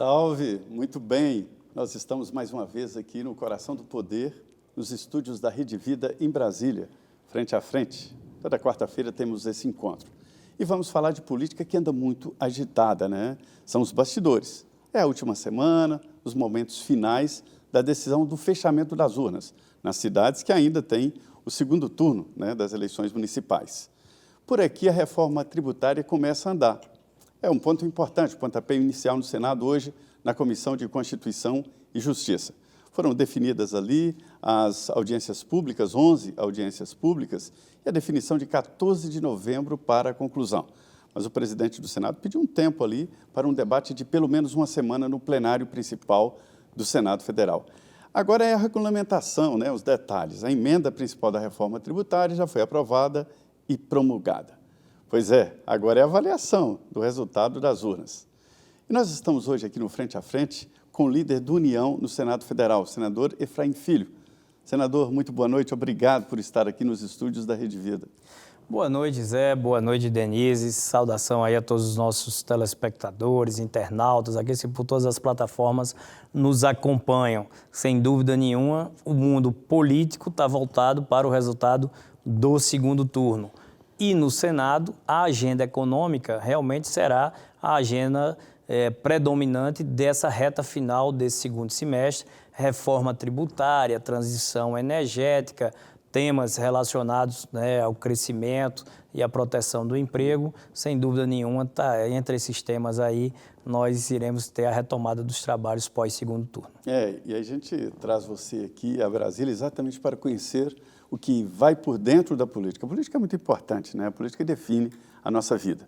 Salve, muito bem. Nós estamos mais uma vez aqui no Coração do Poder, nos estúdios da Rede Vida em Brasília, frente a frente. Toda quarta-feira temos esse encontro. E vamos falar de política que anda muito agitada, né? São os bastidores. É a última semana, os momentos finais da decisão do fechamento das urnas, nas cidades que ainda têm o segundo turno, né, das eleições municipais. Por aqui, a reforma tributária começa a andar. É um ponto importante, o pontapé inicial no Senado hoje, na Comissão de Constituição e Justiça. Foram definidas ali as audiências públicas, 11 audiências públicas, e a definição de 14 de novembro para a conclusão. Mas o presidente do Senado pediu um tempo ali para um debate de pelo menos uma semana no plenário principal do Senado Federal. Agora é a regulamentação, né, os detalhes. A emenda principal da reforma tributária já foi aprovada e promulgada. Pois é, agora é a avaliação do resultado das urnas. E nós estamos hoje aqui no Frente a Frente com o líder do União no Senado Federal, o senador Efraim Filho. Senador, muito boa noite, obrigado por estar aqui nos estúdios da Rede Vida. Boa noite, Zé, boa noite, Denise, saudação aí a todos os nossos telespectadores, internautas, aqueles que por todas as plataformas nos acompanham. Sem dúvida nenhuma, o mundo político está voltado para o resultado do segundo turno. E no Senado, a agenda econômica realmente será a agenda predominante dessa reta final desse segundo semestre, reforma tributária, transição energética, temas relacionados, né, ao crescimento e à proteção do emprego. Sem dúvida nenhuma, entre esses temas aí, nós iremos ter a retomada dos trabalhos pós-segundo turno. E a gente traz você aqui a Brasília exatamente para conhecer o que vai por dentro da política. A política é muito importante, né? A política define a nossa vida.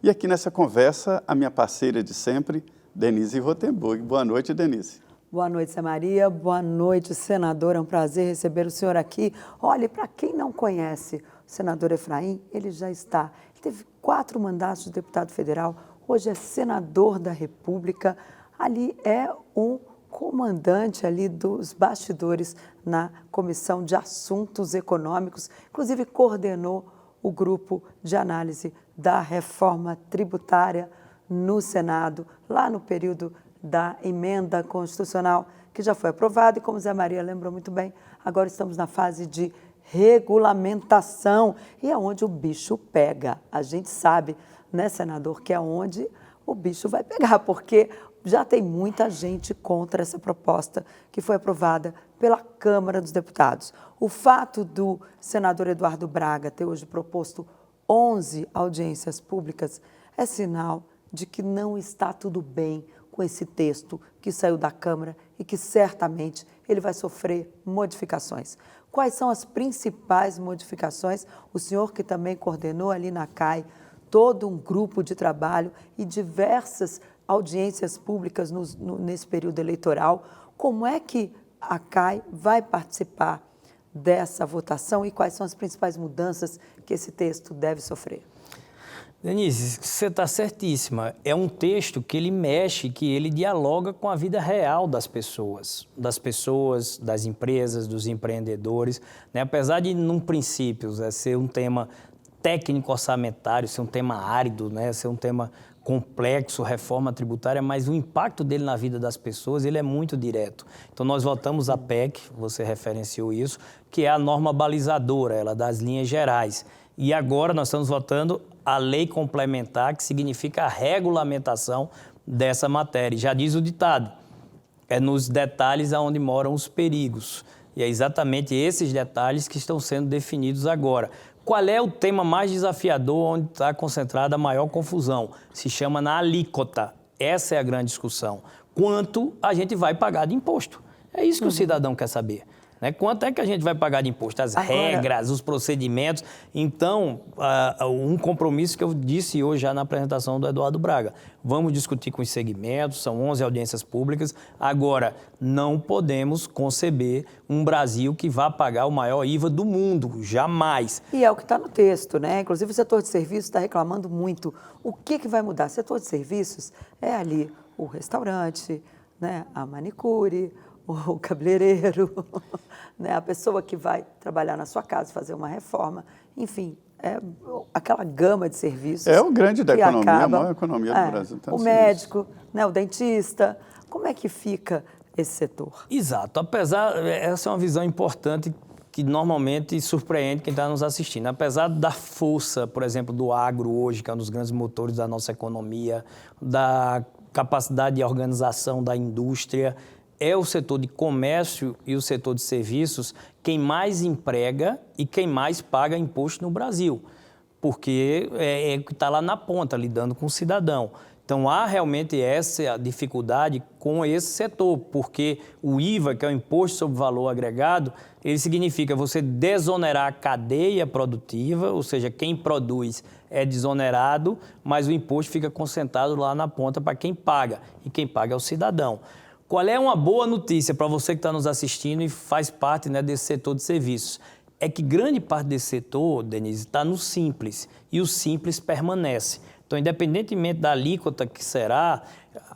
E aqui nessa conversa, a minha parceira de sempre, Denise Rotenburg. Boa noite, Denise. Boa noite, Zé Maria. Boa noite, senador. É um prazer receber o senhor aqui. Olha, para quem não conhece o senador Efraim, ele já está. Ele teve 4 mandatos de deputado federal, hoje é senador da República. Ali é um comandante ali dos bastidores na Comissão de Assuntos Econômicos, inclusive coordenou o grupo de análise da reforma tributária no Senado, lá no período da emenda constitucional, que já foi aprovada, e como Zé Maria lembrou muito bem, agora estamos na fase de regulamentação, e é onde o bicho pega. A gente sabe, né, senador, que é onde o bicho vai pegar, porque já tem muita gente contra essa proposta que foi aprovada pela Câmara dos Deputados. O fato do senador Eduardo Braga ter hoje proposto 11 audiências públicas é sinal de que não está tudo bem com esse texto que saiu da Câmara e que certamente ele vai sofrer modificações. Quais são as principais modificações? O senhor que também coordenou ali na CAI todo um grupo de trabalho e diversas audiências públicas nesse período eleitoral, como é que a CAI vai participar dessa votação e quais são as principais mudanças que esse texto deve sofrer? Denise, você está certíssima. É um texto que ele mexe, que ele dialoga com a vida real das pessoas, das empresas, dos empreendedores, né? Apesar de, num princípio, ser um tema técnico orçamentário, ser um tema árido, né? Ser um tema complexo, reforma tributária, mas o impacto dele na vida das pessoas, ele é muito direto. Então, nós votamos a PEC, você referenciou isso, que é a norma balizadora, ela das linhas gerais. E agora nós estamos votando a lei complementar, que significa a regulamentação dessa matéria. Já diz o ditado, é nos detalhes aonde moram os perigos. E é exatamente esses detalhes que estão sendo definidos agora. Qual é o tema mais desafiador, onde está concentrada a maior confusão? Se chama na alíquota. Essa é a grande discussão. Quanto a gente vai pagar de imposto? É isso que o cidadão quer saber. Né? Quanto é que a gente vai pagar de imposto? As regras, os procedimentos. Então, um compromisso que eu disse hoje já na apresentação do Eduardo Braga. Vamos discutir com os segmentos, são 11 audiências públicas. Agora, não podemos conceber um Brasil que vá pagar o maior IVA do mundo, jamais. E é o que está no texto, né? Inclusive o setor de serviços está reclamando muito. O que vai mudar? O setor de serviços é ali o restaurante, né? A manicure, o cabeleireiro, né? A pessoa que vai trabalhar na sua casa, fazer uma reforma, enfim, aquela gama de serviços. É o grande da que economia, a acaba, maior economia do Brasil. O médico, né, o dentista. Como é que fica esse setor? Exato. Essa é uma visão importante que normalmente surpreende quem está nos assistindo. Apesar da força, por exemplo, do agro hoje, que é um dos grandes motores da nossa economia, da capacidade de organização da indústria, é o setor de comércio e o setor de serviços quem mais emprega e quem mais paga imposto no Brasil, porque é que está lá na ponta, lidando com o cidadão. Então, há realmente essa dificuldade com esse setor, porque o IVA, que é o Imposto sobre Valor Agregado, ele significa você desonerar a cadeia produtiva, ou seja, quem produz é desonerado, mas o imposto fica concentrado lá na ponta para quem paga, e quem paga é o cidadão. Qual é uma boa notícia para você que está nos assistindo e faz parte, né, desse setor de serviços? É que grande parte desse setor, Denise, está no Simples, e o Simples permanece. Então, independentemente da alíquota que será,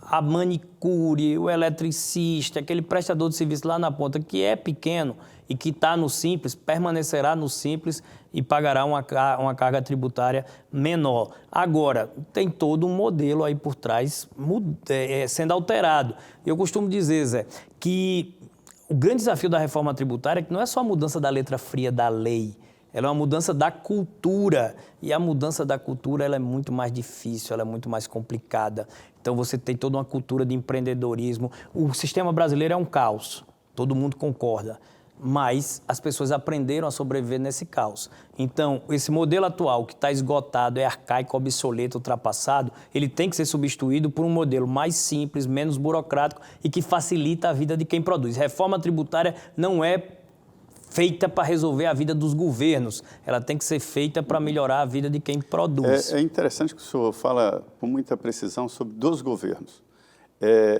a manicure, o eletricista, aquele prestador de serviço lá na ponta que é pequeno e que está no Simples, permanecerá no Simples e pagará uma carga tributária menor. Agora, tem todo um modelo aí por trás sendo alterado. Eu costumo dizer, Zé, que o grande desafio da reforma tributária é que não é só a mudança da letra fria da lei, ela é uma mudança da cultura, e a mudança da cultura ela é muito mais difícil, ela é muito mais complicada. Então, você tem toda uma cultura de empreendedorismo. O sistema brasileiro é um caos, todo mundo concorda, mas as pessoas aprenderam a sobreviver nesse caos. Então, esse modelo atual que está esgotado, é arcaico, obsoleto, ultrapassado, ele tem que ser substituído por um modelo mais simples, menos burocrático e que facilita a vida de quem produz. Reforma tributária não é feita para resolver a vida dos governos, ela tem que ser feita para melhorar a vida de quem produz. É interessante que o senhor fala com muita precisão sobre dos governos.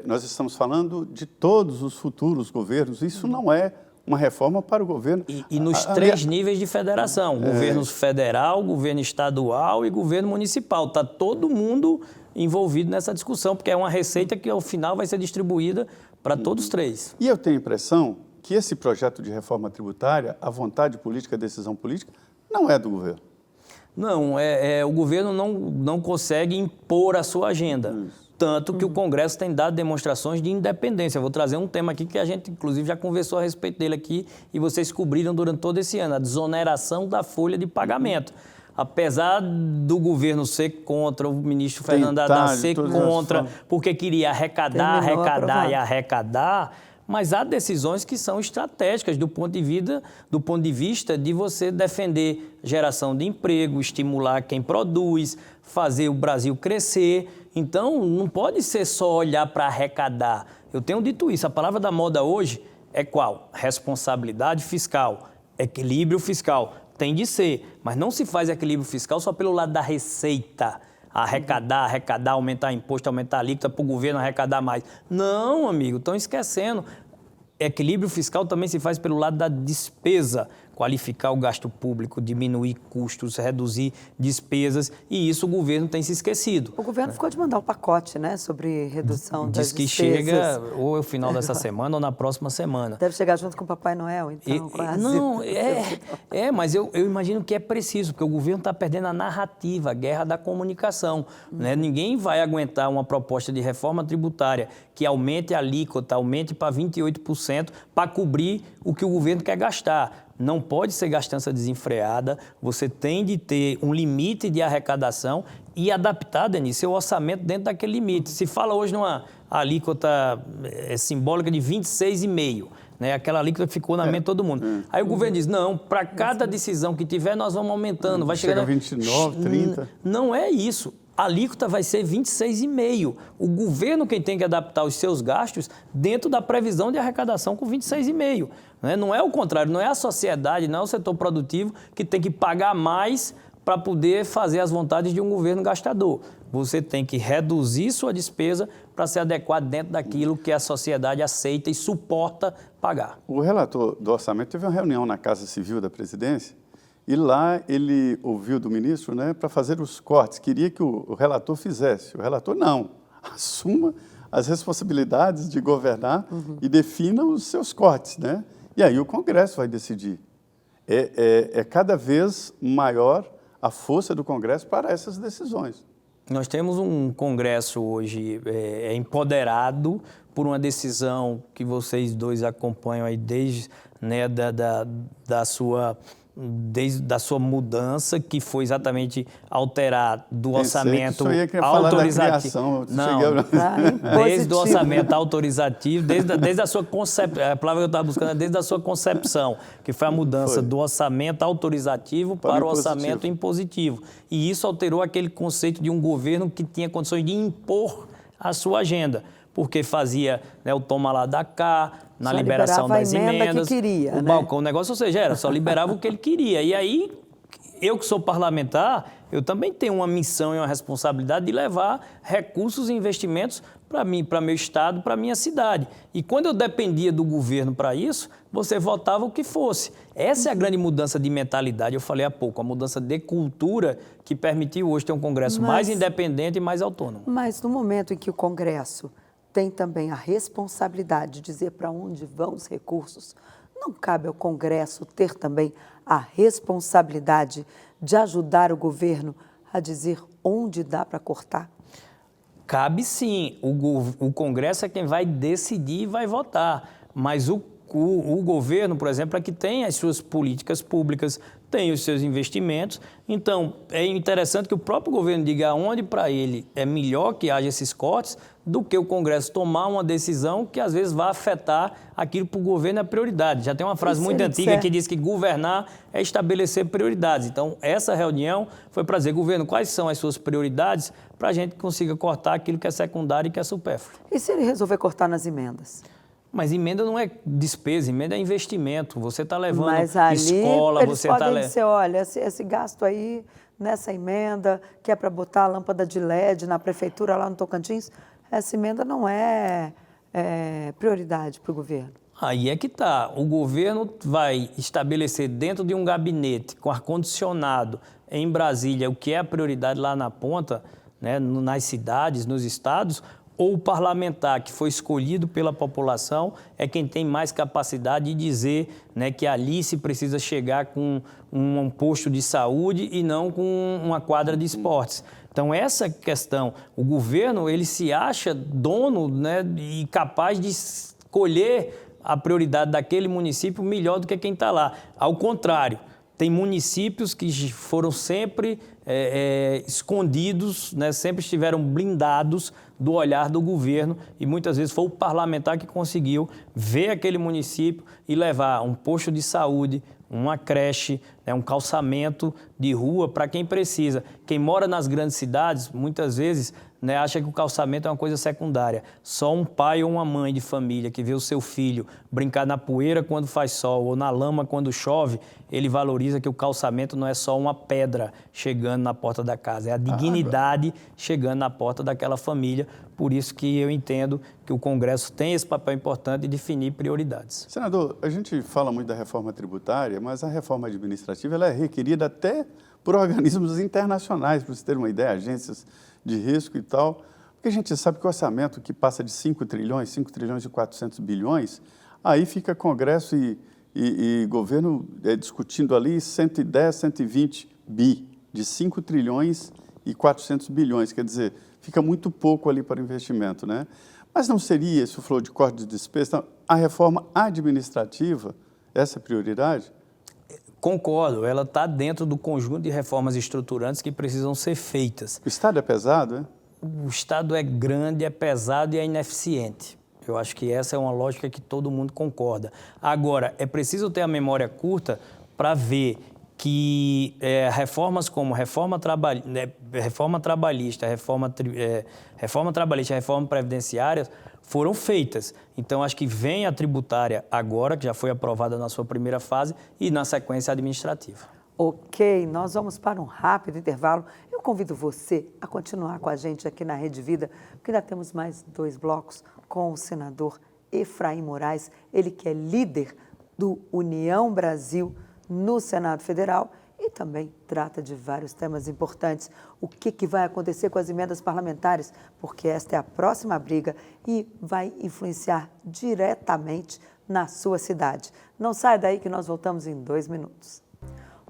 Nós estamos falando de todos os futuros governos, isso não é uma reforma para o governo. E nos três níveis de federação, governo federal, governo estadual e governo municipal. Está todo mundo envolvido nessa discussão, porque é uma receita que, ao final, vai ser distribuída para todos os três. E eu tenho a impressão que esse projeto de reforma tributária, a vontade política, a decisão política, não é do governo. Não, o governo não consegue impor a sua agenda. Tanto que o Congresso tem dado demonstrações de independência. Eu vou trazer um tema aqui que a gente, inclusive, já conversou a respeito dele aqui e vocês cobriram durante todo esse ano, a desoneração da folha de pagamento. Apesar do governo ser contra, o ministro Fernando Haddad ser contra, porque queria arrecadar e arrecadar, mas há decisões que são estratégicas do ponto de vista de você defender geração de emprego, estimular quem produz, fazer o Brasil crescer. Então, não pode ser só olhar para arrecadar. Eu tenho dito isso, a palavra da moda hoje é qual? Responsabilidade fiscal, equilíbrio fiscal. Tem de ser, mas não se faz equilíbrio fiscal só pelo lado da receita. Arrecadar, aumentar imposto, aumentar a alíquota para o governo arrecadar mais. Não, amigo, estão esquecendo. Equilíbrio fiscal também se faz pelo lado da despesa, qualificar o gasto público, diminuir custos, reduzir despesas, e isso o governo tem se esquecido. O governo ficou de mandar um pacote, né, sobre redução das despesas. Diz que chega ou no final dessa semana ou na próxima semana. Deve chegar junto com o Papai Noel, então, quase. Não, mas eu imagino que é preciso, porque o governo está perdendo a narrativa, a guerra da comunicação. Né? Ninguém vai aguentar uma proposta de reforma tributária que aumente a alíquota, aumente para 28%, para cobrir o que o governo quer gastar. Não pode ser gastança desenfreada, você tem de ter um limite de arrecadação e adaptar, Denise, seu orçamento dentro daquele limite. Se fala hoje numa alíquota simbólica de 26,5%, né? Aquela alíquota que ficou na mente de todo mundo. Aí o governo diz, não, para cada decisão que tiver, nós vamos aumentando. Vai chega a 29, 30. Não é isso. A alíquota vai ser 26,5%. O governo quem tem que adaptar os seus gastos dentro da previsão de arrecadação com 26,5%. Né? Não é o contrário, não é a sociedade, não é o setor produtivo que tem que pagar mais para poder fazer as vontades de um governo gastador. Você tem que reduzir sua despesa para se adequar dentro daquilo que a sociedade aceita e suporta pagar. O relator do orçamento teve uma reunião na Casa Civil da Presidência e lá ele ouviu do ministro, né, para fazer os cortes. Queria que o relator fizesse. O relator não. Assuma as responsabilidades de governar e defina os seus cortes, né? E aí o Congresso vai decidir. É cada vez maior a força do Congresso para essas decisões. Nós temos um Congresso hoje empoderado por uma decisão que vocês dois acompanham aí desde, né, desde a sua mudança, que foi exatamente alterar do orçamento autorizativo. Não, desde o orçamento autorizativo, desde a sua concepção, a palavra que eu estava buscando é desde a sua concepção, que foi a mudança do orçamento autorizativo para o orçamento impositivo. E isso alterou aquele conceito de um governo que tinha condições de impor a sua agenda, porque fazia, né, o toma lá da cá, na só liberação das emendas, que queria, o balcão, o negócio, ou seja, era só liberava o que ele queria. E aí, eu que sou parlamentar, eu também tenho uma missão e uma responsabilidade de levar recursos e investimentos para mim, para meu estado, para minha cidade. E quando eu dependia do governo para isso, você votava o que fosse. Essa é a grande mudança de mentalidade, eu falei há pouco, a mudança de cultura que permitiu hoje ter um Congresso mais independente e mais autônomo. Mas no momento em que o Congresso tem também a responsabilidade de dizer para onde vão os recursos, não cabe ao Congresso ter também a responsabilidade de ajudar o governo a dizer onde dá para cortar? Cabe sim. O Congresso é quem vai decidir e vai votar, mas o governo, por exemplo, é que tem as suas políticas públicas, tem os seus investimentos. Então, é interessante que o próprio governo diga onde para ele é melhor que haja esses cortes do que o Congresso tomar uma decisão que às vezes vai afetar aquilo que para o governo é prioridade. Já tem uma frase muito antiga que diz que governar é estabelecer prioridades. Então, essa reunião foi para dizer, governo, quais são as suas prioridades para a gente consiga cortar aquilo que é secundário e que é supérfluo. E se ele resolver cortar nas emendas? Mas emenda não é despesa, emenda é investimento. Você está levando mas ali, escola, eles você podem está dizer, olha, esse gasto aí, nessa emenda, que é para botar a lâmpada de LED na prefeitura lá no Tocantins, essa emenda não é prioridade para o governo. Aí é que está. O governo vai estabelecer dentro de um gabinete com ar-condicionado em Brasília o que é a prioridade lá na ponta, né, nas cidades, nos estados, ou o parlamentar que foi escolhido pela população é quem tem mais capacidade de dizer, né, que ali se precisa chegar com um posto de saúde e não com uma quadra de esportes. Então, essa questão, o governo ele se acha dono, né, e capaz de escolher a prioridade daquele município melhor do que quem está lá. Ao contrário, tem municípios que foram sempre escondidos, né, sempre estiveram blindados do olhar do governo e muitas vezes foi o parlamentar que conseguiu ver aquele município e levar um posto de saúde, uma creche, né, um calçamento de rua para quem precisa. Quem mora nas grandes cidades, muitas vezes, né, acha que o calçamento é uma coisa secundária. Só um pai ou uma mãe de família que vê o seu filho brincar na poeira quando faz sol ou na lama quando chove, ele valoriza que o calçamento não é só uma pedra chegando na porta da casa, é a dignidade chegando na porta daquela família. Por isso que eu entendo que o Congresso tem esse papel importante de definir prioridades. Senador, a gente fala muito da reforma tributária, mas a reforma administrativa ela é requerida até por organismos internacionais, para você ter uma ideia, agências de risco e tal, porque a gente sabe que o orçamento que passa de 5 trilhões e 400 bilhões, aí fica Congresso e governo discutindo ali 110, 120 bi, de 5 trilhões e 400 bilhões, quer dizer, fica muito pouco ali para investimento, né? Mas não seria, se falou de corte de despesa, a reforma administrativa, essa é prioridade? Concordo, ela está dentro do conjunto de reformas estruturantes que precisam ser feitas. O Estado é pesado, é? O Estado é grande, é pesado e é ineficiente. Eu acho que essa é uma lógica que todo mundo concorda. Agora, é preciso ter a memória curta para ver que reformas como reforma trabalhista, reforma previdenciária foram feitas. Então, acho que vem a tributária agora, que já foi aprovada na sua primeira fase, e na sequência administrativa. Ok, nós vamos para um rápido intervalo. Eu convido você a continuar com a gente aqui na Rede Vida, porque ainda temos mais 2 blocos com o senador Efraim Moraes, ele que é líder do União Brasil no Senado Federal e também trata de vários temas importantes. O que vai acontecer com as emendas parlamentares? Porque esta é a próxima briga e vai influenciar diretamente na sua cidade. Não saia daí que nós voltamos em 2 minutos.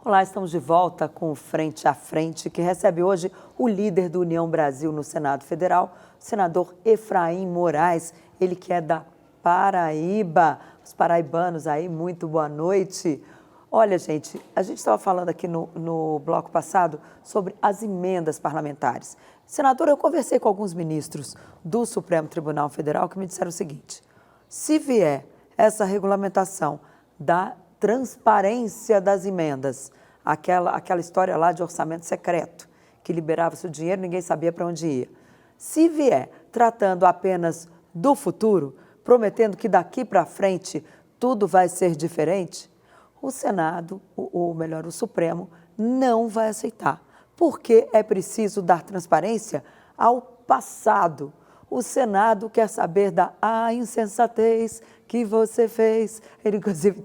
Olá, estamos de volta com o Frente a Frente, que recebe hoje o líder do União Brasil no Senado Federal, o senador Efraim Moraes, ele que é da Paraíba. Os paraibanos aí, muito boa noite. Olha, gente, a gente estava falando aqui no bloco passado sobre as emendas parlamentares. Senador, eu conversei com alguns ministros do Supremo Tribunal Federal que me disseram o seguinte: se vier essa regulamentação da transparência das emendas, aquela história lá de orçamento secreto, que liberava-se o dinheiro e ninguém sabia para onde ia. Se vier tratando apenas do futuro, prometendo que daqui para frente tudo vai ser diferente, o Senado, ou melhor, o Supremo, não vai aceitar, porque é preciso dar transparência ao passado. O Senado quer saber da insensatez que você fez. Ele, inclusive,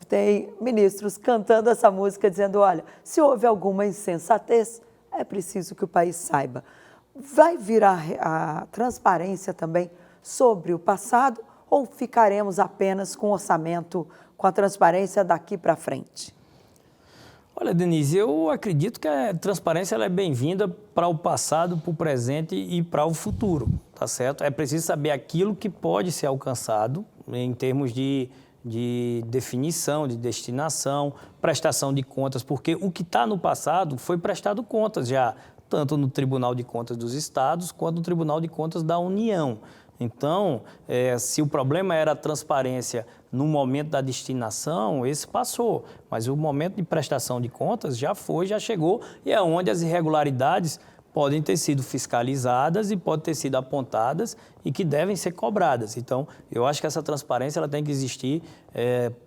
tem ministros cantando essa música, dizendo, olha, se houve alguma insensatez, é preciso que o país saiba. Vai vir a transparência também sobre o passado ou ficaremos apenas com o orçamento, com a transparência daqui para frente? Olha, Denise, eu acredito que a transparência ela é bem-vinda para o passado, para o presente e para o futuro, tá certo? É preciso saber aquilo que pode ser alcançado em termos de definição, de destinação, prestação de contas, porque o que está no passado foi prestado contas já, tanto no Tribunal de Contas dos Estados quanto no Tribunal de Contas da União. Então, se o problema era a transparência no momento da destinação, esse passou. Mas o momento de prestação de contas já foi, já chegou, e é onde as irregularidades podem ter sido fiscalizadas e podem ter sido apontadas e que devem ser cobradas. Então, eu acho que essa transparência ela tem que existir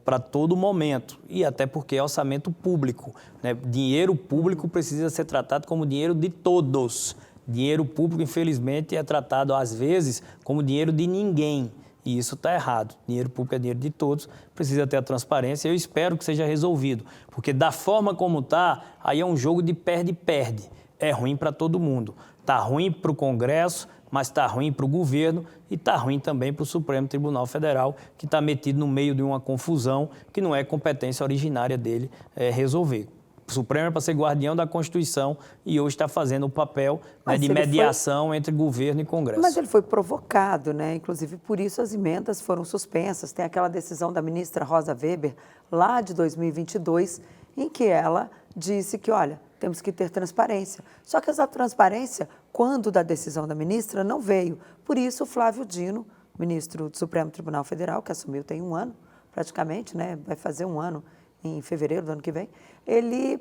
para todo momento, e até porque é orçamento público, né? Dinheiro público precisa ser tratado como dinheiro de todos. Dinheiro público, infelizmente, é tratado, às vezes, como dinheiro de ninguém. E isso está errado. Dinheiro público é dinheiro de todos, precisa ter a transparência. Eu espero que seja resolvido, porque da forma como está, aí é um jogo de perde-perde. É ruim para todo mundo. Está ruim para o Congresso, mas está ruim para o governo e está ruim também para o Supremo Tribunal Federal, que está metido no meio de uma confusão que não é competência originária dele resolver. O Supremo é para ser guardião da Constituição e hoje está fazendo o papel de mediação entre governo e Congresso. Mas ele foi provocado, né? Inclusive, por isso as emendas foram suspensas. Tem aquela decisão da ministra Rosa Weber, lá de 2022, em que ela disse que, olha, temos que ter transparência. Só que essa transparência, quando da decisão da ministra, não veio. Por isso, o Flávio Dino, ministro do Supremo Tribunal Federal, que assumiu tem um ano, praticamente, né? Vai fazer um ano em fevereiro do ano que vem, ele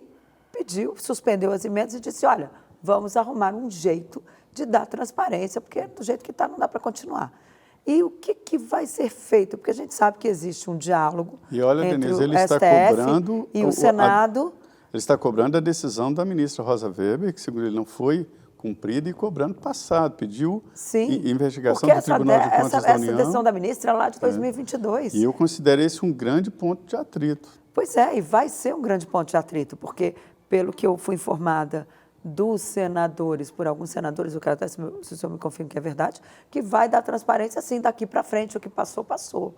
suspendeu as emendas e disse, olha, vamos arrumar um jeito de dar transparência, porque do jeito que está não dá para continuar. E o que vai ser feito? Porque a gente sabe que existe um diálogo entre Denise, o STF e o Senado. Ele está cobrando a decisão da ministra Rosa Weber, que, segundo ele, não foi cumprida, e cobrando passado. Pediu investigação do Tribunal de Contas da União. Essa decisão da ministra é lá de 2022. E eu considero esse um grande ponto de atrito. Pois é, e vai ser um grande ponto de atrito, porque, pelo que eu fui informada dos senadores, por alguns senadores, eu quero até se o senhor me confirma que é verdade, que vai dar transparência, assim, daqui para frente, o que passou, passou.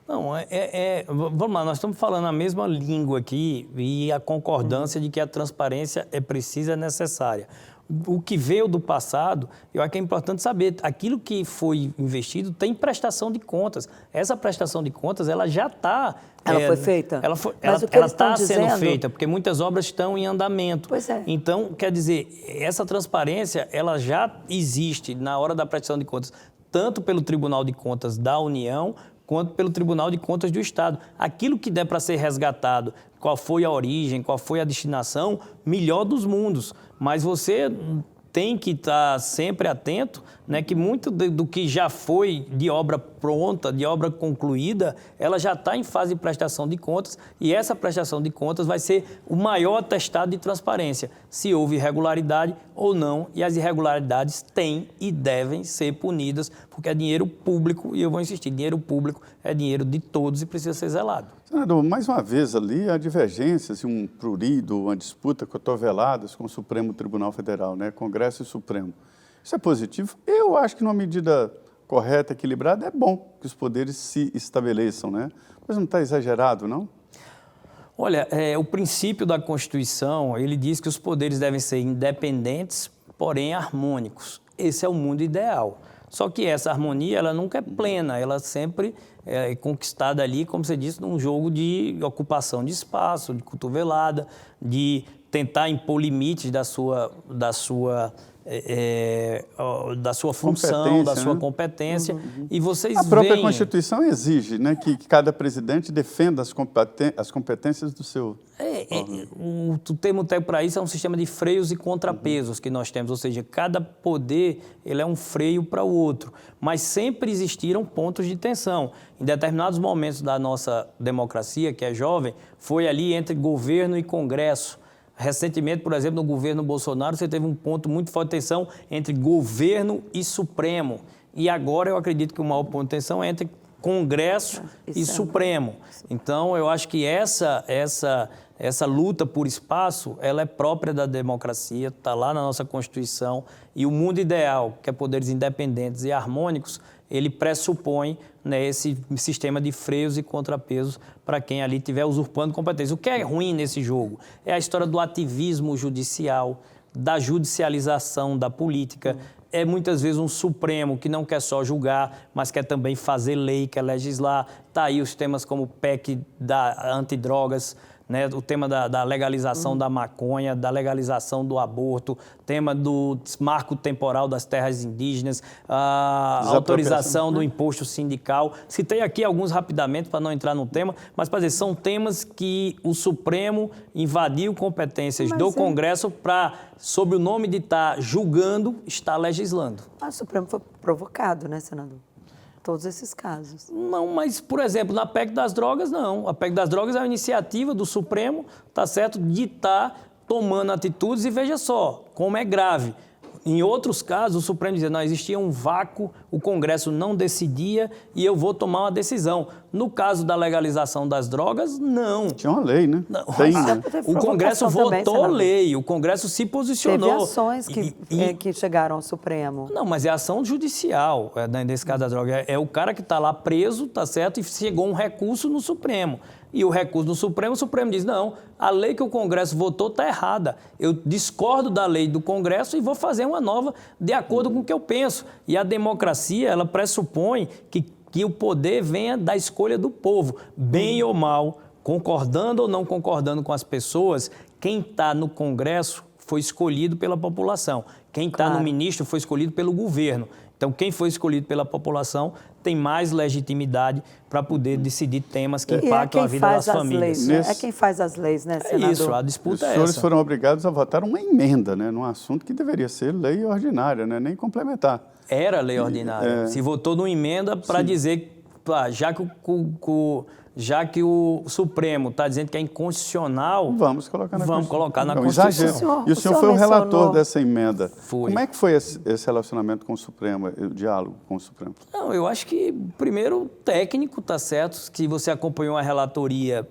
Não, vamos lá, nós estamos falando a mesma língua aqui e a concordância de que a transparência é precisa, é necessária. O que veio do passado, eu acho que é importante saber, aquilo que foi investido tem prestação de contas. Essa prestação de contas, ela já está... Ela foi feita? Ela está sendo feita, porque muitas obras estão em andamento. Pois é. Então, quer dizer, essa transparência, ela já existe na hora da prestação de contas, tanto pelo Tribunal de Contas da União, quanto pelo Tribunal de Contas do Estado. Aquilo que der para ser resgatado, qual foi a origem, qual foi a destinação, melhor dos mundos. Mas você tem que estar sempre atento, né, que muito do que já foi de obra pronta, de obra concluída, ela já está em fase de prestação de contas, e essa prestação de contas vai ser o maior atestado de transparência, se houve irregularidade ou não, e as irregularidades têm e devem ser punidas, porque é dinheiro público, e eu vou insistir, dinheiro público é dinheiro de todos e precisa ser zelado. Senador, mais uma vez ali há divergências, um prurido, uma disputa cotoveladas com o Supremo Tribunal Federal, né? Congresso e Supremo. Isso é positivo? Eu acho que numa medida correta, equilibrada, é bom que os poderes se estabeleçam, né? Mas não está exagerado, não? Olha, o princípio da Constituição, ele diz que os poderes devem ser independentes, porém harmônicos. Esse é o mundo ideal. Só que essa harmonia, ela nunca é plena, ela sempre é conquistada ali, como você disse, num jogo de ocupação de espaço, de cotovelada, de tentar impor limites da sua função, da sua competência. E vocês A própria veem... Constituição exige, né, que cada presidente defenda as competências do seu... O termo técnico para isso é um sistema de freios e contrapesos que nós temos, ou seja, cada poder ele é um freio para o outro, mas sempre existiram pontos de tensão. Em determinados momentos da nossa democracia, que é jovem, foi ali entre governo e Congresso. Recentemente, por exemplo, no governo Bolsonaro, você teve um ponto muito forte de tensão entre governo e Supremo. E agora eu acredito que o maior ponto de tensão é entre Congresso e Supremo. Então, eu acho que essa luta por espaço, ela é própria da democracia, está lá na nossa Constituição. E o mundo ideal, que é poderes independentes e harmônicos, ele pressupõe, né, esse sistema de freios e contrapesos para quem ali estiver usurpando competência. O que é ruim nesse jogo é a história do ativismo judicial, da judicialização da política. É muitas vezes um Supremo que não quer só julgar, mas quer também fazer lei, quer legislar. Está aí os temas como o PEC da antidrogas, né, o tema da legalização da maconha, da legalização do aborto, tema do marco temporal das terras indígenas, a autorização do imposto sindical. Citei aqui alguns rapidamente para não entrar no tema, mas para dizer, são temas que o Supremo invadiu competências do Congresso para, sob o nome de estar julgando, estar legislando. Mas o Supremo foi provocado, né, senador? Todos esses casos. Não, mas, por exemplo, na PEC das drogas, não. A PEC das drogas é uma iniciativa do Supremo, tá certo, de estar tomando atitudes e veja só como é grave. Em outros casos, o Supremo dizia, não, existia um vácuo, o Congresso não decidia e eu vou tomar uma decisão. No caso da legalização das drogas, não. Tinha uma lei, né? Não, Tem, né? O Congresso votou lei, o Congresso se posicionou. Teve ações que chegaram ao Supremo. Não, mas é ação judicial, nesse caso da droga. É o cara que está lá preso, tá certo, e chegou um recurso no Supremo. E o recurso no Supremo, o Supremo diz, não, a lei que o Congresso votou está errada. Eu discordo da lei do Congresso e vou fazer uma nova de acordo com o que eu penso. E a democracia, ela pressupõe que o poder venha da escolha do povo, bem ou mal, concordando ou não concordando com as pessoas, quem está no Congresso foi escolhido pela população. Quem está no ministro foi escolhido pelo governo. Então, quem foi escolhido pela população tem mais legitimidade para poder decidir temas que impactam a vida das famílias. Leis, né? É quem faz as leis, né, senador? É isso, a disputa é essa. Os senhores foram obrigados a votar uma emenda, né, num assunto que deveria ser lei ordinária, né, nem complementar. Era lei ordinária. Se votou numa emenda para dizer, já que o Supremo está dizendo que é inconstitucional, vamos colocar na Constituição. Exagero. E o senhor foi o relator dessa emenda. Foi. Como é que foi esse relacionamento com o Supremo, o diálogo com o Supremo? Não, eu acho que, primeiro, técnico, tá certo, que você acompanhou a relatoria,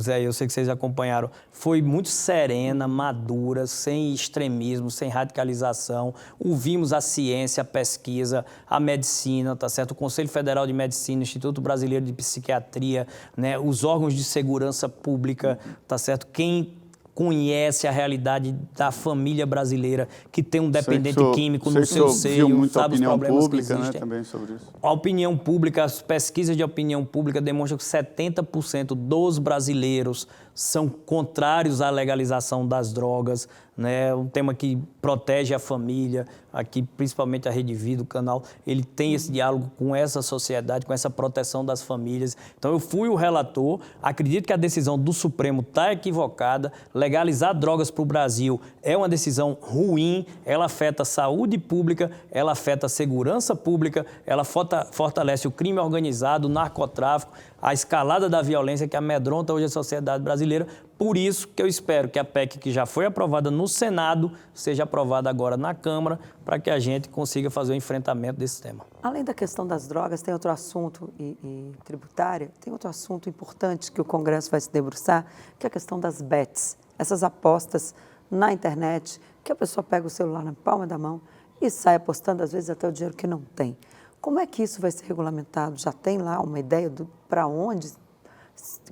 Zé, eu sei que vocês acompanharam, foi muito serena, madura, sem extremismo, sem radicalização. Ouvimos a ciência, a pesquisa, a medicina, tá certo? O Conselho Federal de Medicina, o Instituto Brasileiro de Psiquiatria, né? Os órgãos de segurança pública, tá certo? Quem conhece a realidade da família brasileira que tem um dependente químico no seu seio, sabe os problemas que existem. Né, também sobre isso. A opinião pública, as pesquisas de opinião pública demonstram que 70% dos brasileiros são contrários à legalização das drogas, né? Um tema que protege a família, aqui principalmente a Rede Vida, o canal, ele tem esse diálogo com essa sociedade, com essa proteção das famílias. Então eu fui o relator, acredito que a decisão do Supremo está equivocada, legalizar drogas para o Brasil é uma decisão ruim, ela afeta a saúde pública, ela afeta a segurança pública, ela fortalece o crime organizado, o narcotráfico, a escalada da violência que amedronta hoje a sociedade brasileira. Por isso que eu espero que a PEC que já foi aprovada no Senado seja aprovada agora na Câmara para que a gente consiga fazer o enfrentamento desse tema. Além da questão das drogas, tem outro assunto e tributária, tem outro assunto importante que o Congresso vai se debruçar, que é a questão das bets, essas apostas na internet, que a pessoa pega o celular na palma da mão e sai apostando, às vezes, até o dinheiro que não tem. Como é que isso vai ser regulamentado? Já tem lá uma ideia para onde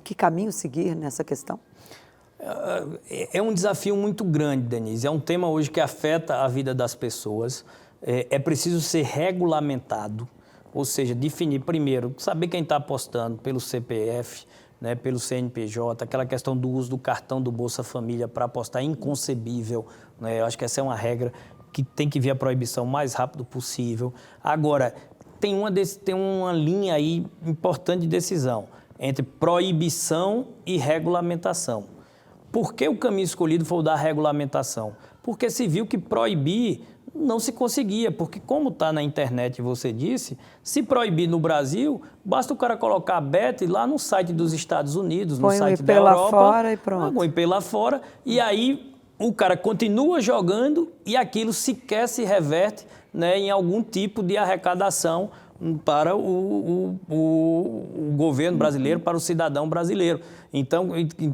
Que caminho seguir nessa questão? É um desafio muito grande, Denise. É um tema hoje que afeta a vida das pessoas. É preciso ser regulamentado, ou seja, definir primeiro, saber quem está apostando pelo CPF, né, pelo CNPJ, aquela questão do uso do cartão do Bolsa Família para apostar é inconcebível. Né? Eu acho que essa é uma regra que tem que vir a proibição o mais rápido possível. Agora, tem uma linha aí importante de decisão entre proibição e regulamentação. Por que o caminho escolhido foi o da regulamentação? Porque se viu que proibir não se conseguia, porque como está na internet, você disse, se proibir no Brasil, basta o cara colocar a bet lá no site dos Estados Unidos, no site da Europa. Põe o IP lá fora e pronto. Põe o IP lá fora e aí o cara continua jogando e aquilo sequer se reverte, né, em algum tipo de arrecadação para o governo brasileiro, para o cidadão brasileiro. Então,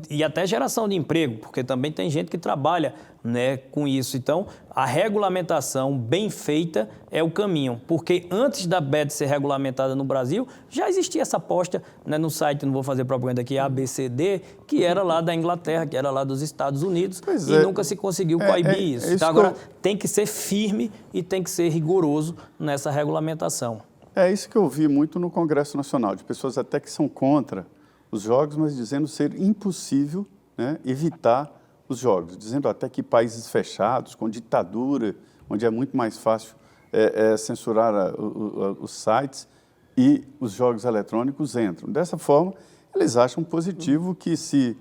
e até geração de emprego, porque também tem gente que trabalha, né, com isso. Então, a regulamentação bem feita é o caminho, porque antes da bet ser regulamentada no Brasil, já existia essa aposta, né, no site, não vou fazer propaganda aqui, ABCD, que era lá da Inglaterra, que era lá dos Estados Unidos, nunca se conseguiu coibir isso. Então, agora, tem que ser firme e tem que ser rigoroso nessa regulamentação. É isso que eu vi muito no Congresso Nacional, de pessoas até que são contra os jogos, mas dizendo ser impossível, né, evitar os jogos, dizendo até que países fechados, com ditadura, onde é muito mais fácil censurar os sites e os jogos eletrônicos entram. Dessa forma, eles acham positivo que se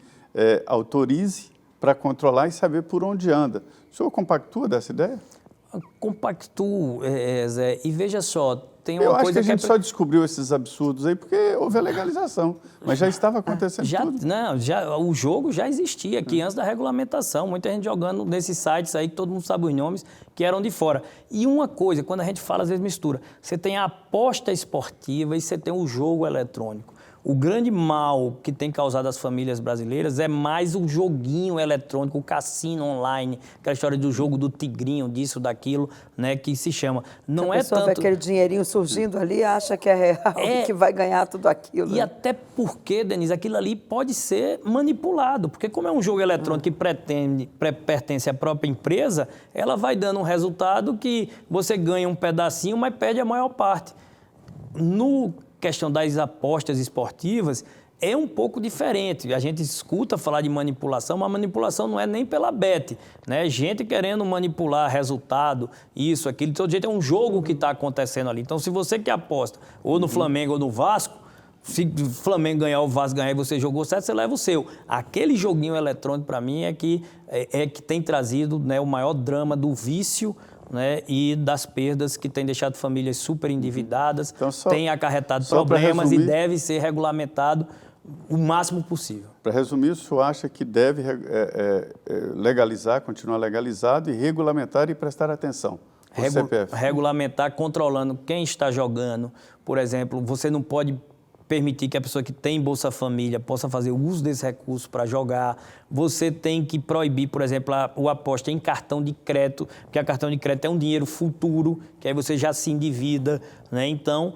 autorize para controlar e saber por onde anda. O senhor compactua dessa ideia? Compactuo, Zé, e veja só, tem uma Eu acho coisa que a gente só descobriu esses absurdos aí porque houve a legalização, mas já estava acontecendo tudo. Não, o jogo já existia aqui antes da regulamentação, muita gente jogando nesses sites aí que todo mundo sabe os nomes, que eram de fora. E uma coisa, quando a gente fala, às vezes mistura, você tem a aposta esportiva e você tem o jogo eletrônico. O grande mal que tem causado às famílias brasileiras é mais o joguinho eletrônico, o cassino online, aquela história do jogo do tigrinho, disso, daquilo, né, que se chama. Não é tanto... A pessoa vê aquele dinheirinho surgindo ali e acha que é real, que vai ganhar tudo aquilo. E até porque, Denise, aquilo ali pode ser manipulado, porque como é um jogo eletrônico que pertence à própria empresa, ela vai dando um resultado que você ganha um pedacinho, mas perde a maior parte. No questão das apostas esportivas é um pouco diferente. A gente escuta falar de manipulação, mas manipulação não é nem pela bet, né? Gente querendo manipular resultado, isso, aquilo. De todo jeito é um jogo que está acontecendo ali. Então, se você que aposta ou no Flamengo ou no Vasco, se o Flamengo ganhar, o Vasco ganhar e você jogou certo, você leva o seu. Aquele joguinho eletrônico, para mim, é que tem trazido, né, o maior drama do vício, né, e das perdas que tem deixado famílias super endividadas, então, tem acarretado problemas e deve ser regulamentado o máximo possível. Para resumir, o senhor acha que deve legalizar, continuar legalizado e regulamentar e prestar atenção? Regulamentar, controlando quem está jogando. Por exemplo, você não pode permitir que a pessoa que tem Bolsa Família possa fazer uso desse recurso para jogar. Você tem que proibir, por exemplo, o aposta em cartão de crédito, porque a cartão de crédito é um dinheiro futuro, que aí você já se endivida, né? Então,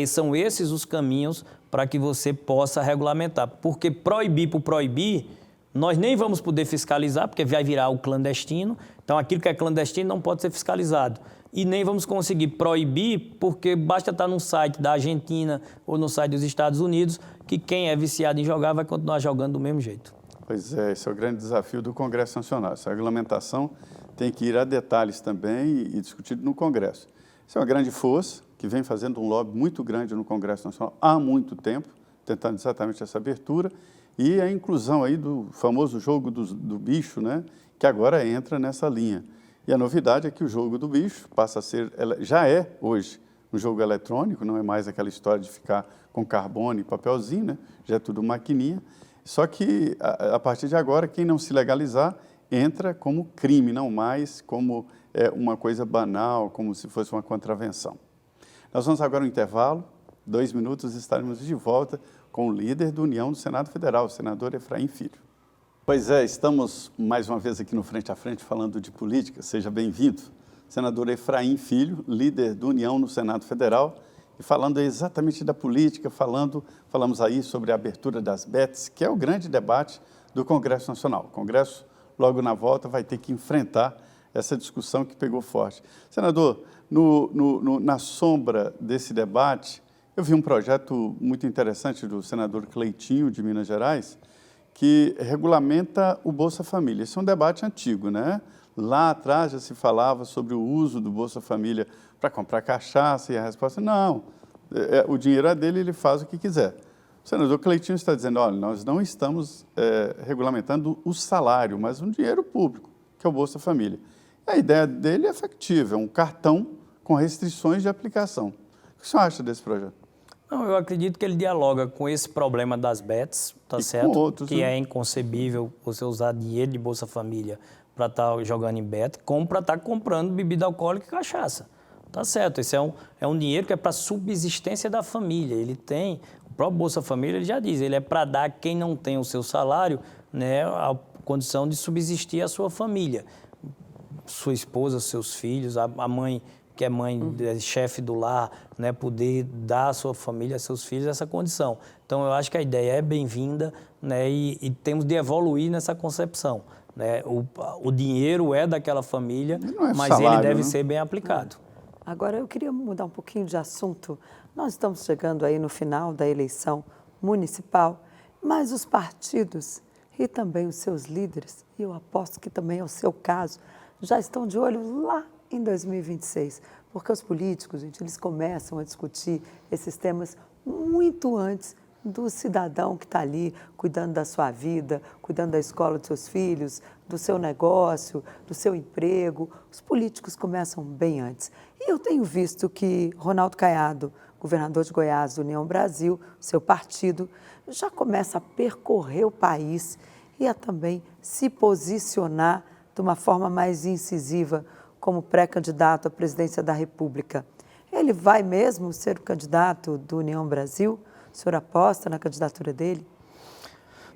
são esses os caminhos para que você possa regulamentar. Porque proibir por proibir, nós nem vamos poder fiscalizar, porque vai virar o clandestino. Então, aquilo que é clandestino não pode ser fiscalizado. E nem vamos conseguir proibir, porque basta estar num site da Argentina ou no site dos Estados Unidos, que quem é viciado em jogar vai continuar jogando do mesmo jeito. Pois é, esse é o grande desafio do Congresso Nacional. Essa regulamentação tem que ir a detalhes também e discutido no Congresso. Isso é uma grande força que vem fazendo um lobby muito grande no Congresso Nacional há muito tempo, tentando exatamente essa abertura e a inclusão aí do famoso jogo do bicho, né, que agora entra nessa linha. E a novidade é que o jogo do bicho passa a ser, já é hoje um jogo eletrônico, não é mais aquela história de ficar com carbono e papelzinho, né? Já é tudo maquininha. Só que, a partir de agora, quem não se legalizar entra como crime, não mais como uma coisa banal, como se fosse uma contravenção. Nós vamos agora ao intervalo, 2 minutos, estaremos de volta com o líder do União do Senado Federal, o senador Efraim Filho. Pois é, estamos mais uma vez aqui no Frente a Frente falando de política. Seja bem-vindo. Senador Efraim Filho, líder do União no Senado Federal, e falando exatamente da política, falamos aí sobre a abertura das bets, que é o grande debate do Congresso Nacional. O Congresso, logo na volta, vai ter que enfrentar essa discussão que pegou forte. Senador, na sombra desse debate, eu vi um projeto muito interessante do senador Cleitinho, de Minas Gerais, que regulamenta o Bolsa Família. Esse é um debate antigo, né? Lá atrás já se falava sobre o uso do Bolsa Família para comprar cachaça e a resposta não, o dinheiro é dele, ele faz o que quiser. O senador Cleitinho está dizendo, olha, nós não estamos regulamentando o salário, mas um dinheiro público, que é o Bolsa Família. A ideia dele é factível, é um cartão com restrições de aplicação. O que o senhor acha desse projeto? Não, eu acredito que ele dialoga com esse problema das bets, tá certo? Com outros, que né? é inconcebível você usar dinheiro de Bolsa Família para estar jogando em bet, como para estar comprando bebida alcoólica e cachaça. Tá certo, esse é um dinheiro que é para subsistência da família. Ele tem, o próprio Bolsa Família ele já diz, ele é para dar a quem não tem o seu salário, né, a condição de subsistir a sua família. Sua esposa, seus filhos, a mãe que é mãe, chefe do lar, né, poder dar à sua família, a seus filhos, essa condição. Então, eu acho que a ideia é bem-vinda, né, e temos de evoluir nessa concepção. Né? O dinheiro é daquela família, mas salário, ele deve né? ser bem aplicado. Agora, eu queria mudar um pouquinho de assunto. Nós estamos chegando aí no final da eleição municipal, mas os partidos e também os seus líderes, e eu aposto que também é o seu caso, já estão de olho lá em 2026, porque os políticos, gente, eles começam a discutir esses temas muito antes do cidadão que está ali cuidando da sua vida, cuidando da escola dos seus filhos, do seu negócio, do seu emprego. Os políticos começam bem antes. E eu tenho visto que Ronaldo Caiado, governador de Goiás, do União Brasil, seu partido, já começa a percorrer o país e a também se posicionar de uma forma mais incisiva como pré-candidato à presidência da República. Ele vai mesmo ser o candidato do União Brasil? O senhor aposta na candidatura dele?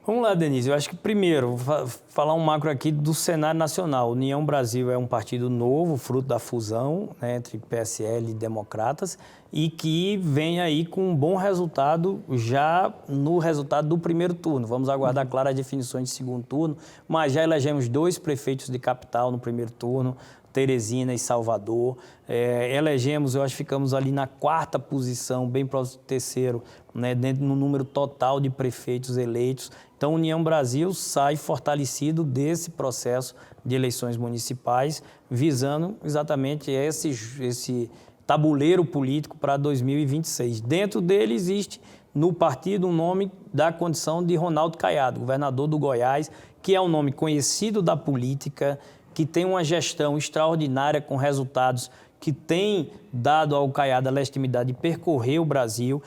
Vamos lá, Denise. Eu acho que, primeiro, vou falar um macro aqui do cenário nacional. União Brasil é um partido novo, fruto da fusão, né, entre PSL e Democratas, e que vem aí com um bom resultado já no resultado do primeiro turno. Vamos aguardar, claro, as definições de segundo turno, mas já elegemos 2 prefeitos de capital no primeiro turno, Teresina e Salvador. Elegemos, eu acho que ficamos ali na 4ª posição, bem próximo do terceiro, né, dentro do número total de prefeitos eleitos. Então, União Brasil sai fortalecido desse processo de eleições municipais, visando exatamente esse tabuleiro político para 2026. Dentro dele existe, no partido, um nome da condição de Ronaldo Caiado, governador do Goiás, que é um nome conhecido da política, que tem uma gestão extraordinária com resultados que tem dado ao Caiado a legitimidade de percorrer o Brasil.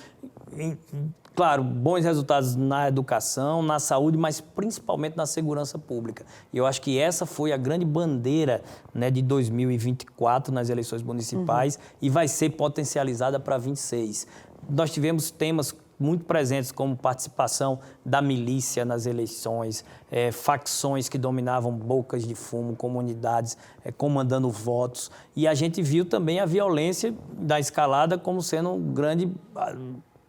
Claro, bons resultados na educação, na saúde, mas principalmente na segurança pública. E eu acho que essa foi a grande bandeira, né, de 2024 nas eleições municipais e vai ser potencializada para 2026. Nós tivemos temas muito presentes, como participação da milícia nas eleições, facções que dominavam bocas de fumo, comunidades comandando votos. E a gente viu também a violência da escalada como sendo um grande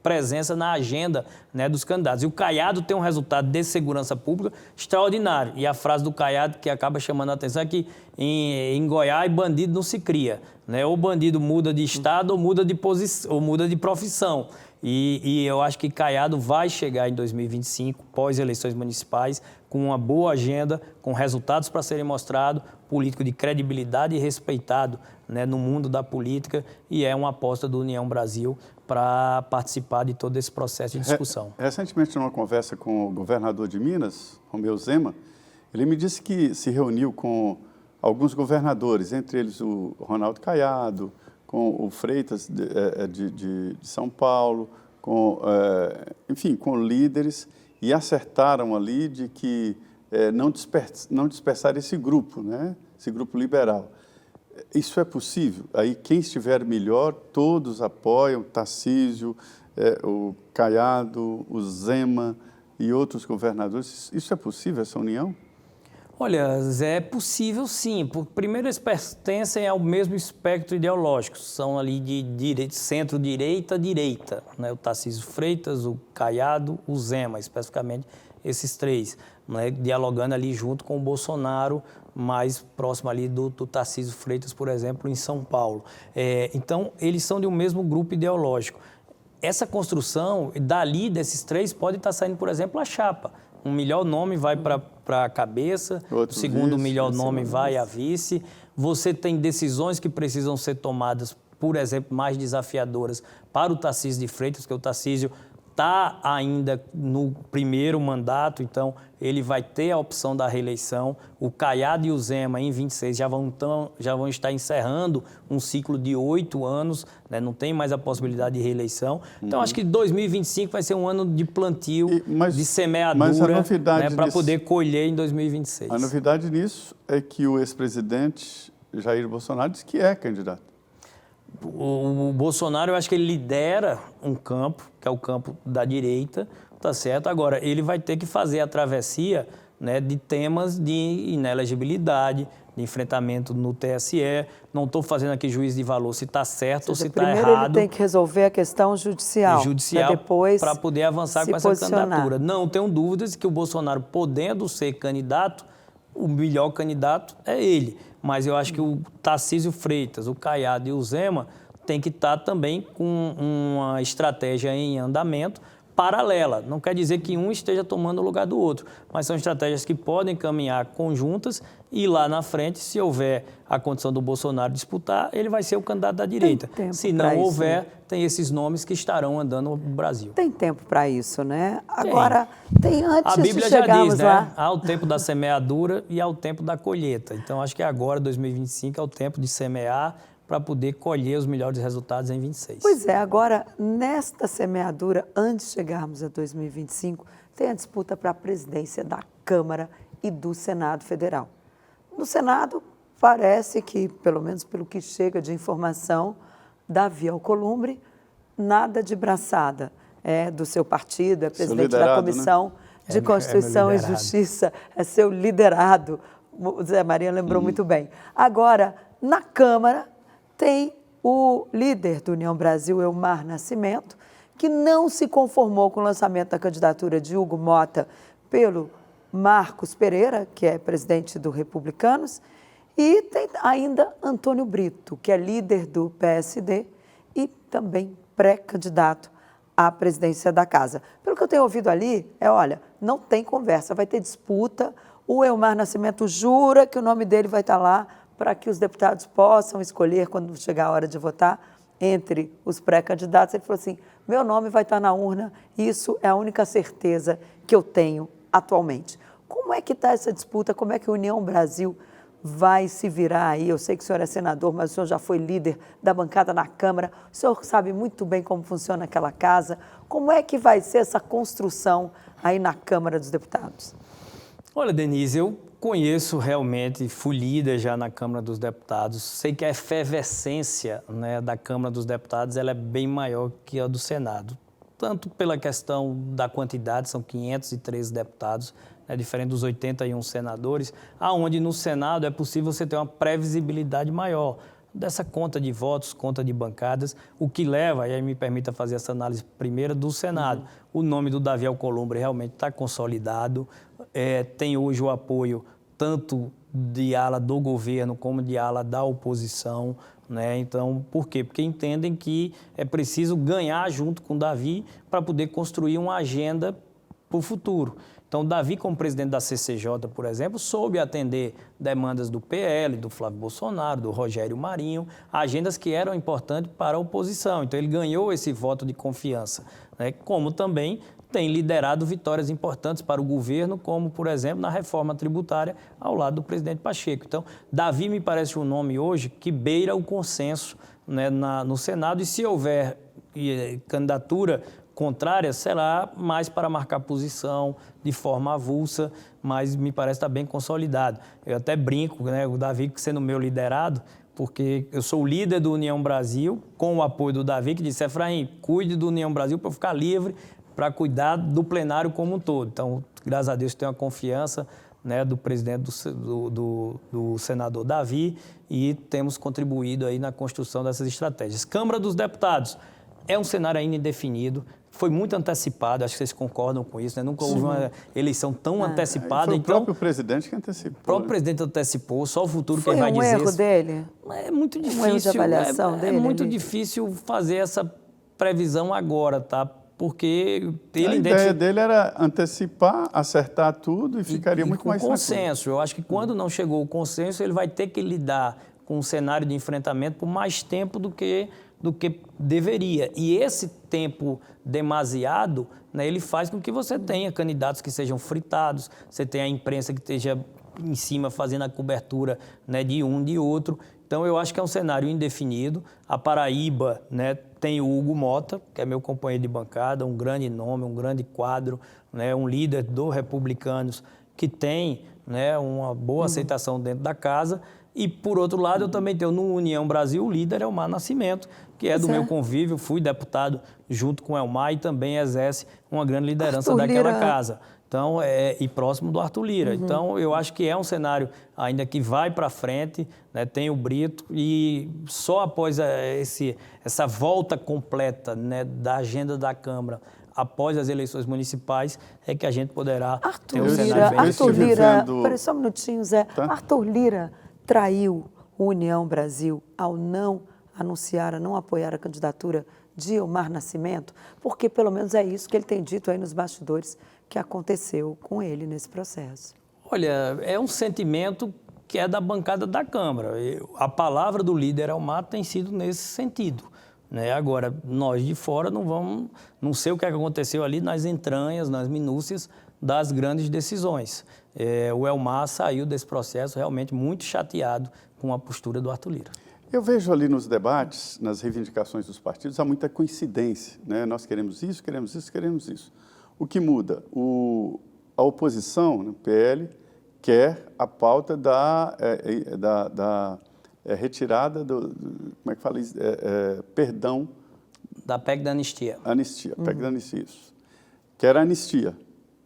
presença na agenda, né, dos candidatos. E o Caiado tem um resultado de segurança pública extraordinário. E a frase do Caiado que acaba chamando a atenção é que em Goiás bandido não se cria, né? Ou bandido muda de estado ou muda de posição, ou muda de profissão. E eu acho que Caiado vai chegar em 2025, pós-eleições municipais, com uma boa agenda, com resultados para serem mostrados, político de credibilidade e respeitado, né, no mundo da política, e é uma aposta do União Brasil para participar de todo esse processo de discussão. Recentemente, numa conversa com o governador de Minas, Romeu Zema, ele me disse que se reuniu com alguns governadores, entre eles o Ronaldo Caiado, com o Freitas de São Paulo, enfim, com líderes, e acertaram ali de que não dispersar esse grupo, né? Esse grupo liberal. Isso é possível? Aí quem estiver melhor, todos apoiam, Tarcísio, o Caiado, o Zema e outros governadores. Isso é possível, essa união? Olha, Zé, é possível sim. Primeiro, eles pertencem ao mesmo espectro ideológico, são ali de centro-direita, né? O Tarcísio Freitas, o Caiado, o Zema, especificamente esses três, né? Dialogando ali junto com o Bolsonaro, mais próximo ali do Tarcísio Freitas, por exemplo, em São Paulo. Então, eles são de um mesmo grupo ideológico. Essa construção, dali desses três, pode estar saindo, por exemplo, a chapa. Um melhor nome vai para a cabeça, o segundo melhor nome vai a vice. Você tem decisões que precisam ser tomadas, por exemplo, mais desafiadoras para o Tarcísio de Freitas, porque o Tarcísio está ainda no primeiro mandato, então ele vai ter a opção da reeleição. O Caiado e o Zema, em 26, já vão estar encerrando um ciclo de 8 anos, né? Não tem mais a possibilidade de reeleição. Então, acho que 2025 vai ser um ano de plantio, de semeadura, né? Para poder colher em 2026. A novidade nisso é que o ex-presidente Jair Bolsonaro disse que é candidato. O Bolsonaro, eu acho que ele lidera um campo, que é o campo da direita, tá certo? Agora, ele vai ter que fazer a travessia, né, de temas de inelegibilidade, de enfrentamento no TSE. Não estou fazendo aqui juízo de valor se está certo ou se está errado. Primeiro ele tem que resolver a questão judicial depois para poder avançar com essa candidatura. Não tenho dúvidas que o Bolsonaro, podendo ser candidato, o melhor candidato é ele. Mas eu acho que o Tarcísio Freitas, o Caiado e o Zema tem que estar também com uma estratégia em andamento paralela. Não quer dizer que um esteja tomando o lugar do outro, mas são estratégias que podem caminhar conjuntas e lá na frente, se houver a condição do Bolsonaro disputar, ele vai ser o candidato da direita. Se não houver, tem esses nomes que estarão andando no Brasil. Tem tempo para isso, né? Agora, tem antes a Bíblia de já chegarmos diz, né? lá. Há o tempo da semeadura e há o tempo da colheita. Então, acho que agora, 2025, é o tempo de semear para poder colher os melhores resultados em 26. Pois é, agora, nesta semeadura, antes de chegarmos a 2025, tem a disputa para a presidência da Câmara e do Senado Federal. No Senado, parece que, pelo menos pelo que chega de informação, Davi Alcolumbre, nada de braçada. É do seu partido, é presidente da Comissão de Constituição e Justiça, é seu liderado. O Zé Maria lembrou muito bem. Agora, na Câmara, tem o líder do União Brasil, Elmar Nascimento, que não se conformou com o lançamento da candidatura de Hugo Mota pelo Marcos Pereira, que é presidente do Republicanos, e tem ainda Antônio Brito, que é líder do PSD e também pré-candidato à presidência da Casa. Pelo que eu tenho ouvido ali, olha, não tem conversa, vai ter disputa, o Elmar Nascimento jura que o nome dele vai estar lá para que os deputados possam escolher, quando chegar a hora de votar, entre os pré-candidatos. Ele falou assim, meu nome vai estar na urna, isso é a única certeza que eu tenho atualmente. Como é que está essa disputa? Como é que a União Brasil vai se virar aí? Eu sei que o senhor é senador, mas o senhor já foi líder da bancada na Câmara, o senhor sabe muito bem como funciona aquela casa. Como é que vai ser essa construção aí na Câmara dos Deputados? Olha, Denise, eu conheço realmente, fui líder já na Câmara dos Deputados, sei que a efervescência, né, da Câmara dos Deputados ela é bem maior que a do Senado, tanto pela questão da quantidade, são 513 deputados, né, diferente dos 81 senadores, aonde no Senado é possível você ter uma previsibilidade maior dessa conta de votos, conta de bancadas, o que leva, e aí me permita fazer essa análise primeira do Senado. O nome do Davi Alcolumbre realmente está consolidado, tem hoje o apoio tanto de ala do governo como de ala da oposição, né? Então, por quê? Porque entendem que é preciso ganhar junto com o Davi para poder construir uma agenda para o futuro. Então, Davi, como presidente da CCJ, por exemplo, soube atender demandas do PL, do Flávio Bolsonaro, do Rogério Marinho, agendas que eram importantes para a oposição. Então, ele ganhou esse voto de confiança, né? Como também tem liderado vitórias importantes para o governo, como, por exemplo, na reforma tributária, ao lado do presidente Pacheco. Então, Davi me parece um nome hoje que beira o consenso, né, no Senado, e se houver candidatura contrária, será mais para marcar posição de forma avulsa, mas me parece estar bem consolidado. Eu até brinco, né, o Davi sendo meu liderado, porque eu sou o líder do União Brasil, com o apoio do Davi, que disse, Efraim, cuide do União Brasil para eu ficar livre, para cuidar do plenário como um todo. Então, graças a Deus, tenho a confiança né, do presidente do senador Davi, e temos contribuído aí na construção dessas estratégias. Câmara dos Deputados é um cenário ainda indefinido, foi muito antecipado, acho que vocês concordam com isso, né? Nunca houve uma eleição tão antecipada. Foi o então, próprio presidente que antecipou. O próprio presidente antecipou, só o futuro Foi quem vai dizer. Foi um erro dele? É muito difícil. Um erro de avaliação dele? É muito difícil fazer essa previsão agora, tá? Porque a ideia dele era antecipar, acertar tudo e ficaria muito mais tranquilo. Consenso. Eu acho que quando não chegou o consenso, ele vai ter que lidar com um cenário de enfrentamento por mais tempo do que deveria. E esse tempo demasiado, né, ele faz com que você tenha candidatos que sejam fritados, você tenha a imprensa que esteja em cima fazendo a cobertura, né, de um, de outro. Então, eu acho que é um cenário indefinido. A Paraíba, né, tem o Hugo Mota, que é meu companheiro de bancada, um grande nome, um grande quadro, né, um líder do Republicanos que tem, né, uma boa aceitação dentro da casa. E, por outro lado, eu também tenho no União Brasil o líder Elmar Nascimento, que é do meu convívio, fui deputado junto com Elmar e também exerce uma grande liderança daquela casa. Então, e próximo do Arthur Lira. Então, eu acho que é um cenário ainda que vai para frente, né, tem o Brito, e só após essa volta completa, né, da agenda da Câmara, após as eleições municipais, é que a gente poderá ter um cenário bem Arthur diferente. Lira, peraí só um minutinho, Zé. Tá? Arthur Lira traiu o União Brasil ao não anunciar, a não apoiar a candidatura de Elmar Nascimento, porque pelo menos é isso que ele tem dito aí nos bastidores que aconteceu com ele nesse processo. Olha, é um sentimento que é da bancada da Câmara. A palavra do líder Elmar tem sido nesse sentido, né? Agora, nós de fora não sei o que aconteceu ali nas entranhas, nas minúcias das grandes decisões. O Elmar saiu desse processo realmente muito chateado com a postura do Arthur Lira. Eu vejo ali nos debates, nas reivindicações dos partidos, há muita coincidência, né? Nós queremos isso, queremos isso, queremos isso. O que muda? A oposição, o PL, quer a pauta da retirada como é que fala isso? Perdão. Da PEC da anistia. Anistia, PEC da anistia, isso. Quer a anistia.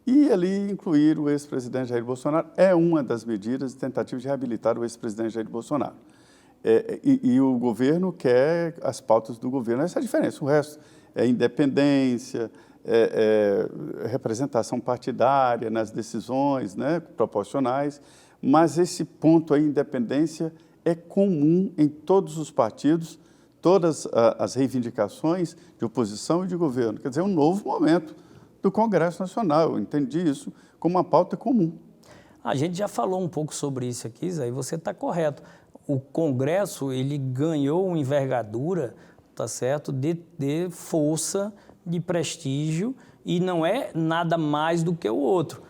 E ali incluir o ex-presidente Jair Bolsonaro é uma das medidas de tentativa de reabilitar o ex-presidente Jair Bolsonaro. E o governo quer as pautas do governo. Essa é a diferença. O resto é independência, representação partidária nas decisões, né, proporcionais. Mas esse ponto aí, independência, é comum em todos os partidos, todas as reivindicações de oposição e de governo. Quer dizer, é um novo momento do Congresso Nacional. Eu entendi isso como uma pauta comum. A gente já falou um pouco sobre isso aqui, Zé, e você está correto. O Congresso, ele ganhou uma envergadura, tá certo, de força, de prestígio, e não é nada mais do que o outro.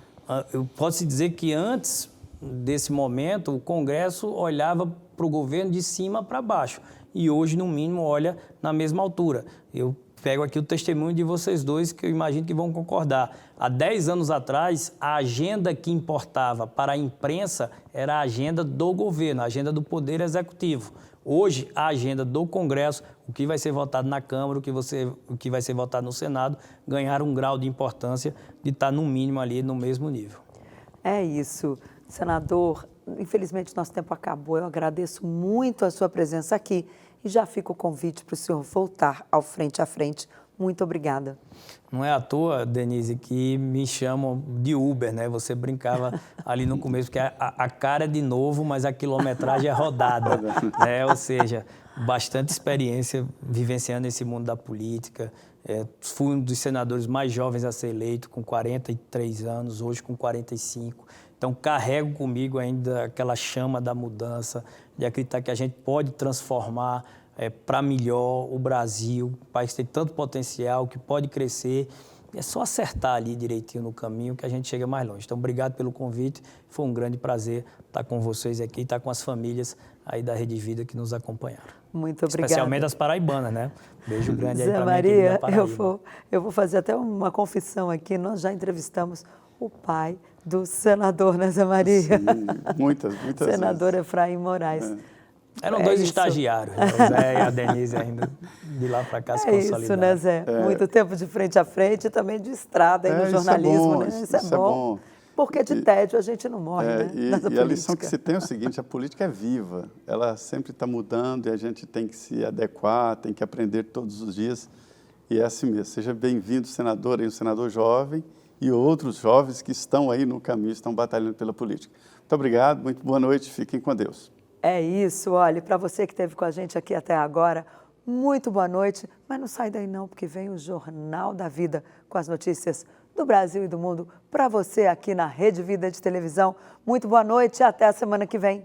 Eu posso dizer que antes desse momento, o Congresso olhava para o governo de cima para baixo, e hoje, no mínimo, olha na mesma altura. Eu pego aqui o testemunho de vocês dois, que eu imagino que vão concordar. Há 10 anos atrás, a agenda que importava para a imprensa era a agenda do governo, a agenda do Poder Executivo. Hoje, a agenda do Congresso, o que vai ser votado na Câmara, o que vai ser votado no Senado, ganharam um grau de importância de estar, no mínimo, ali no mesmo nível. É isso. Senador, infelizmente nosso tempo acabou. Eu agradeço muito a sua presença aqui e já fica o convite para o senhor voltar ao Frente a Frente. Muito obrigada. Não é à toa, Denise, que me chamam de Uber, né? Você brincava ali no começo, porque a cara é de novo, mas a quilometragem é rodada, né? Ou seja, bastante experiência vivenciando esse mundo da política. Fui um dos senadores mais jovens a ser eleito, com 43 anos, hoje com 45. Então, carrego comigo ainda aquela chama da mudança, de acreditar que a gente pode transformar para melhor o Brasil, um país que tem tanto potencial, que pode crescer. É só acertar ali direitinho no caminho que a gente chega mais longe. Então, obrigado pelo convite. Foi um grande prazer estar com vocês aqui, estar com as famílias aí da Rede Vida que nos acompanharam. Muito obrigada. Especialmente as paraibanas, né? Beijo grande aí Zé para Maria, eu vou fazer até uma confissão aqui. Nós já entrevistamos o pai do senador, né, Zé Maria? Sim, muitas Senador vezes. Efraim Moraes. Eram dois estagiários, né? O Zé e a Denise ainda de lá para cá se consolidaram. Isso, né, Zé? Muito tempo de frente a frente e também de estrada aí no jornalismo, né? Isso é bom. Porque de tédio a gente não morre, né? E a lição que se tem é o seguinte, a política é viva, ela sempre está mudando e a gente tem que se adequar, tem que aprender todos os dias, e é assim mesmo. Seja bem-vindo, senador, aí, um senador jovem e outros jovens que estão aí no caminho, estão batalhando pela política. Muito obrigado, muito boa noite, fiquem com Deus. É isso, olha, para você que esteve com a gente aqui até agora, muito boa noite, mas não sai daí não, porque vem o Jornal da Vida com as notícias do Brasil e do mundo para você aqui na Rede Vida de Televisão. Muito boa noite e até a semana que vem.